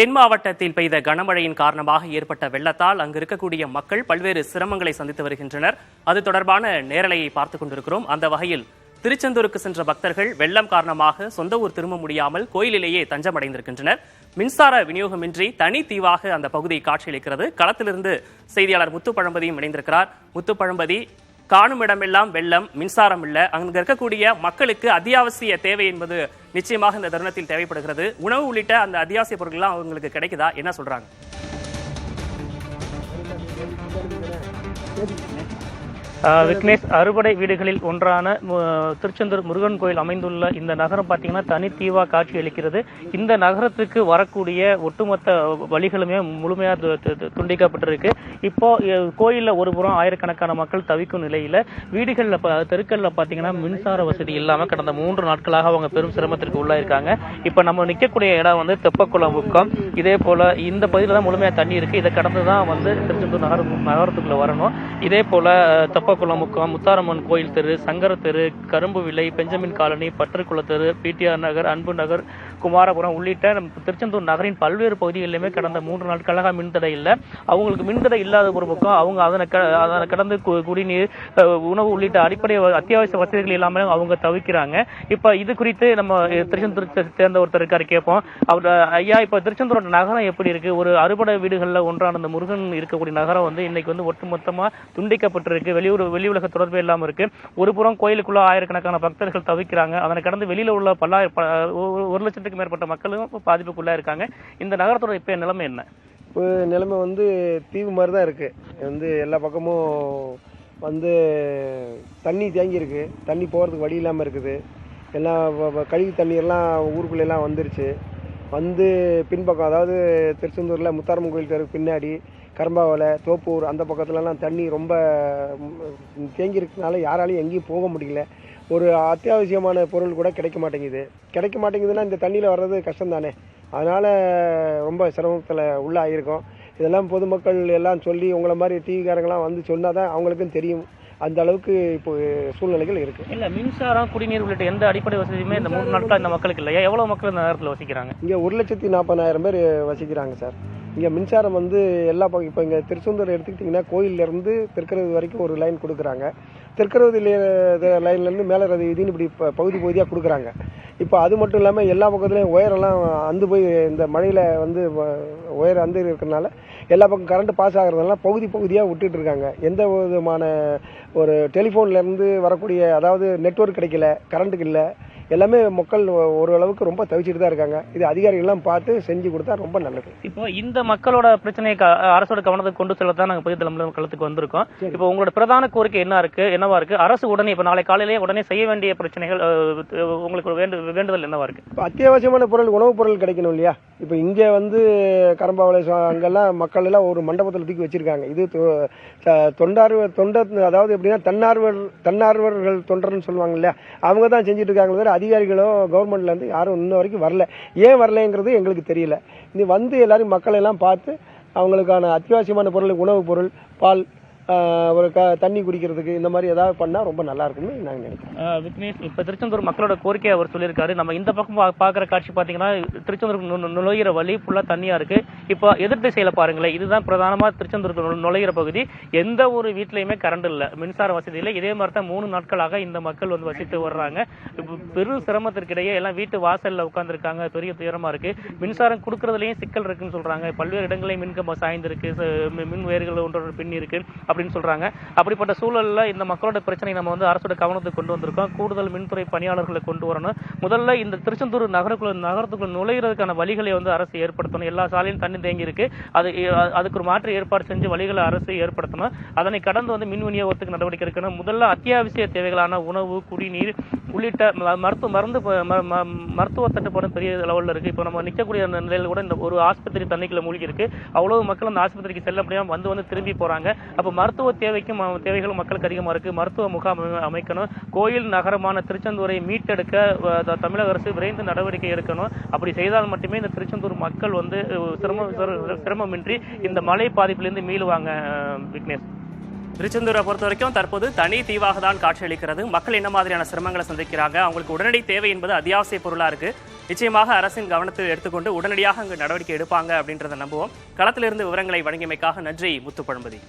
தென் மாவட்டத்தில் பெய்த கனமழையின் காரணமாக ஏற்பட்ட வெள்ளத்தால் அங்கு இருக்கக்கூடிய மக்கள் பல்வேறு சிரமங்களை சந்தித்து வருகின்றனர். அது தொடர்பான நேரலையை பார்த்துக் கொண்டிருக்கிறோம். அந்த வகையில் திருச்செந்தூருக்கு சென்ற பக்தர்கள் வெள்ளம் காரணமாக சொந்த ஊர் திரும்ப முடியாமல் கோயிலிலேயே தஞ்சமடைந்திருக்கின்றனர். மின்சார விநியோகமின்றி தனி தீவாக அந்த பகுதி காட்சியளிக்கிறது. களத்திலிருந்து செய்தியாளர் முத்துப்பழம்பதியும் இணைந்திருக்கிறார். முத்துப்பழம்பதி, காணும் இடமெல்லாம் வெள்ளம், மின்சாரம் இல்ல, அங்க இருக்கக்கூடிய மக்களுக்கு அத்தியாவசிய தேவை என்பது நிச்சயமாக இந்த தருணத்தில் தேவைப்படுகிறது. உணவு உள்ளிட்ட அந்த அத்தியாவசிய பொருட்கள் அவங்களுக்கு கிடைக்குதா? என்ன சொல்றாங்க? விக்னேஷ், அறுபடை வீடுகளில் ஒன்றான திருச்செந்தூர் முருகன் கோயில் அமைந்துள்ள இந்த நகரம் பார்த்தீங்கன்னா தனித்தீவா காட்சி அளிக்கிறது. இந்த நகரத்துக்கு வரக்கூடிய ஒட்டுமொத்த வழிகளுமே முழுமையாக துண்டிக்கப்பட்டிருக்கு. இப்போ கோயிலில் ஒரு புறம் ஆயிரக்கணக்கான மக்கள் தவிக்கும் நிலையில வீடுகளில் தெருக்களில் பார்த்தீங்கன்னா மின்சார வசதி இல்லாமல் கடந்த 3 நாட்களாக அவங்க பெரும் சிரமத்திற்கு உள்ளாயிருக்காங்க. இப்போ நம்ம நிற்கக்கூடிய இடம் வந்து தெப்பக்குளம் முக்கம். இதே போல இந்த பகுதியில் தான் முழுமையாக தண்ணி இருக்கு. இதை கடந்து தான் வந்து திருச்செந்தூர் நகரத்துக்குள்ள வரணும். இதே போல தெப்பக்குளம் முக்கம், முத்தாரம்மன் கோயில் தெரு, சங்கர தெரு, கரும்பு விலை, பெஞ்சமின் காலனி, பட்டர்குள தெரு, பிடிஆர் நகர், அன்பு நகர், குமாரபுரம் உள்ளிட்ட திருச்செந்தூர் நகரின் பல்வேறு பகுதிகளிலுமே கடந்த 3 நாட்களாக மின்தடை இல்லை. அவங்களுக்கு மின்தடை இல்லாத ஒரு பக்கம் அவங்க அதனை கடந்து குடிநீர், உணவு உள்ளிட்ட அடிப்படை அத்தியாவசிய வசதிகள் இல்லாமல் அவங்க தவிக்கிறாங்க. இப்ப இது குறித்து நம்ம திருச்செந்தூர் சேர்ந்த ஒருத்தர் இருக்காரு, கேட்போம். அவர், ஐயா, இப்ப திருச்செந்தூரோட நகரம் எப்படி இருக்கு? ஒரு அறுபடை வீடுகள்ல ஒன்றான அந்த முருகன் இருக்கக்கூடிய நகரம் வந்து இன்னைக்கு வந்து ஒட்டுமொத்தமா துண்டிக்கப்பட்டிருக்கு. வெளி உலக தொடர்பு இல்லாம இருக்கு. ஒரு புறம் கோயிலுக்குள்ள ஆயிரக்கணக்கான பக்தர்கள் தவிக்கிறாங்க. அதனை கடந்து வெளியில உள்ள 1 லட்சத்துக்கு மேற்பட்ட மக்களும் பாதிப்புக்குள்ள இருக்காங்க. இந்த நகரத்தோட இப்ப நிலைமை என்ன? இப்போ நிலைமை வந்து தீவு மாதிரி தான் இருக்கு. வந்து எல்லா பக்கமும் வந்து தண்ணி தேங்கி இருக்கு. தண்ணி போகிறதுக்கு வழி இல்லாமல் இருக்குது. எல்லாம் கழிவு தண்ணீர்லாம் ஊருக்குள்ள எல்லாம் வந்துருச்சு. வந்து பின்பக்கம், அதாவது திருச்செந்தூரில் முத்தாரம்மன் கோயில் தெருக்கு பின்னாடி கரம்பாவலை, தோப்பூர் அந்த பக்கத்துலலாம் தண்ணி ரொம்ப தேங்கி இருக்கிறதுனால யாராலையும் எங்கேயும் போக முடியல. ஒரு அத்தியாவசியமான பொருள் கூட கிடைக்க மாட்டேங்குதுன்னா இந்த தண்ணியில் வர்றது கஷ்டம் தானே. அதனால் ரொம்ப சிரமத்தில் உள்ளாயிருக்கோம். இதெல்லாம் பொதுமக்கள் எல்லாம் சொல்லி, உங்களை மாதிரி டிவிக்காரங்களாம் வந்து சொன்னால் தான் அவங்களுக்கும் தெரியும். அந்த அளவுக்கு இப்போ சூழ்நிலைகள் இருக்கு. இல்ல, மின்சாரம், குடிநீர் உள்ளிட்ட எந்த அடிப்படை வசதியுமே இந்த 3 நாட்கள் இந்த மக்களுக்கு இல்லையா? எவ்வளவு மக்கள் இந்த நகரத்தில் வசிக்கிறாங்க? இங்கே 1,40,000 பேர் வசிக்கிறாங்க சார். இங்கே மின்சாரம் வந்து எல்லா இப்போ இங்கே திருச்செந்தூர் எடுத்துக்கிட்டிங்கன்னா கோயிலேருந்து தெற்கரது வரைக்கும் ஒரு லைன் கொடுக்குறாங்க. தெற்கரது லைன்லேருந்து மேலரது வீதின்னு இப்படி பகுதியாக கொடுக்குறாங்க. இப்போ அது மட்டும் இல்லாமல் எல்லா பக்கத்துலேயும் ஒயரெல்லாம் அந்து போய் இந்த மழையில் வந்து ஒயர் அந்து இருக்கிறதுனால எல்லா பக்கம் கரண்ட் பாஸ் ஆகிறதுனால பகுதியாக விட்டுட்டு இருக்காங்க. எந்த விதமான ஒரு டெலிஃபோன்லேருந்து வரக்கூடிய, அதாவது நெட்வொர்க் கிடைக்கல, கரண்ட்டுக்கு இல்லை, எல்லாமே மக்கள் ஓரளவுக்கு ரொம்ப தவிச்சிட்டு தான் இருக்காங்க. இது அதிகாரிகள்லாம் பார்த்து செஞ்சு கொடுத்தா ரொம்ப நல்லது. இப்போ இந்த மக்களோட பிரச்சனையை அரசோட கவனத்துக்கு கொண்டு செல்லத்தான் நாங்கள் புதிய தலைமுறை களத்துக்கு வந்திருக்கோம். இப்போ உங்களோட பிரதான கோரிக்கை என்னவா இருக்கு? அரசு உடனே இப்போ நாளை காலையிலேயே உடனே செய்ய வேண்டிய பிரச்சனைகள், உங்களுக்கு வேண்டுதல் என்னவா இருக்கு? இப்போ அத்தியாவசியமான பொருள், உணவுப் பொருள் கிடைக்கணும் இல்லையா? இப்போ இங்கே வந்து கரம்பாவளை அங்கெல்லாம் மக்கள் எல்லாம் ஒரு மண்டபத்தில் தூக்கி வச்சிருக்காங்க. இது தொண்டர், அதாவது எப்படின்னா தன்னார்வர்கள் தொண்டர்னு சொல்லுவாங்க இல்லையா, அவங்க தான் செஞ்சுட்டு இருக்காங்க. அதிகாரிகளோ கவர்மெண்ட்ல இருந்து யாரும் இன்ன வரைக்கும் வரல. ஏன் வரலங்கிறது எங்களுக்கு தெரியல. இது வந்து எல்லாரும் மக்கள் எல்லாம் பார்த்து அவங்களுக்கான அத்தியாவசியமான பொருள், உணவுப் பொருள், பால், ஒரு தண்ணி குடிக்கிறதுக்கு இந்த மாதிரி ஏதாவது பண்ணா ரொம்ப நல்லா இருக்கும்னு நாங்கள் நினைக்கிறோம். விக்னேஷ், இப்ப திருச்செந்தூர் மக்களோட கோரிக்கை அவர் சொல்லியிருக்காரு. நம்ம இந்த பக்கம் பாக்குற காட்சி பாத்தீங்கன்னா திருச்செந்தூர் நுழையிற வழி ஃபுல்லா தண்ணியா இருக்கு. இப்போ எதிர் திசையில பாருங்களேன், இதுதான் பிரதானமா திருச்செந்தூருக்கு நுழையிற பகுதி. எந்த ஒரு வீட்லயுமே கரண்ட் இல்ல, மின்சார வசதி இல்லை. இதே மாதிரி தான் 3 நாட்களாக இந்த மக்கள் வந்து வசித்து வர்றாங்க. பெரும் சிரமத்திற்கிடையே எல்லாம் வீட்டு வாசல்ல உட்கார்ந்துருக்காங்க. பெரிய துயரமா இருக்கு. மின்சாரம் கொடுக்கறதுலயும் சிக்கல் இருக்குன்னு சொல்றாங்க. பல்வேறு இடங்களையும் மின்கம்பம் சாய்ந்திருக்கு, மின் வேர்கள் ஒன்றோட பின் இருக்கு அப்படின்னு சொல்றாங்க. அப்படிப்பட்ட சூழல்ல இந்த மக்களோட பிரச்சனை நம்ம வந்து அரசோட கவனத்துக்கு கொண்டு வந்திருக்கோம். கூடுதல் மின்துறை பணியாளர்களை கொண்டு வரணும். முதல்ல இந்த திருச்செந்தூர் நகரத்துக்குள்ள நுழைகிறதுக்கான வழிகளை வந்து அரசு ஏற்படுத்தணும். எல்லா சாலையும் தண்ணி தேங்கி இருக்கு. அதுக்கு ஒரு மாற்று ஏற்பாடு செஞ்சு வழிகளை அரசு ஏற்படுத்தணும். அதனை கடந்து வந்து மின் விநியோகத்துக்கு நடவடிக்கை எடுக்கணும். முதல்ல அத்தியாவசிய தேவைகளான உணவு, குடிநீர் உள்ளிட்ட மருத்துவ தட்டுப்பாடு பெரிய லெவலில் இருக்கு. இப்போ நம்ம நிற்கக்கூடிய நிலையில் கூட இந்த ஒரு ஆஸ்பத்திரி தண்ணிக்குள்ள மூழ்கி இருக்கு. அவ்வளவு மக்கள் அந்த ஆஸ்பத்திரிக்கு செல்ல முடியாம வந்து திரும்பி போறாங்க. அப்போ மருத்துவ தேவைகளும் மக்களுக்கு அதிகமா இருக்கு. மருத்துவ முகாம் அமைக்கணும். கோயில் நகரமான திருச்செந்தூரை மீட்டெடுக்க தமிழக அரசு விரைந்து நடவடிக்கை எடுக்கணும். அப்படி செய்தால் மட்டுமே இந்த திருச்செந்தூர் மக்கள் வந்து சிரமமின்றி இந்த மழை பாதிப்பிலிருந்து மீளுவாங்க. விக்னேஷ். திருச்செந்தூரை பொறுத்த வரைக்கும் தற்போது தனி தீவாக தான் காட்சியளிக்கிறது. மக்கள் என்ன மாதிரியான சிரமங்களை சந்திக்கிறாங்க, அவங்களுக்கு உடனடி தேவை என்பது அத்தியாவசிய பொருளா இருக்கு. நிச்சயமாக அரசின் கவனத்தில் எடுத்துக்கொண்டு உடனடியாக அங்கு நடவடிக்கை எடுப்பாங்க அப்படின்றத நம்புவோம். களத்திலிருந்து விவரங்களை வழங்கியமைக்காக நன்றி முத்துப்பழம்பதி.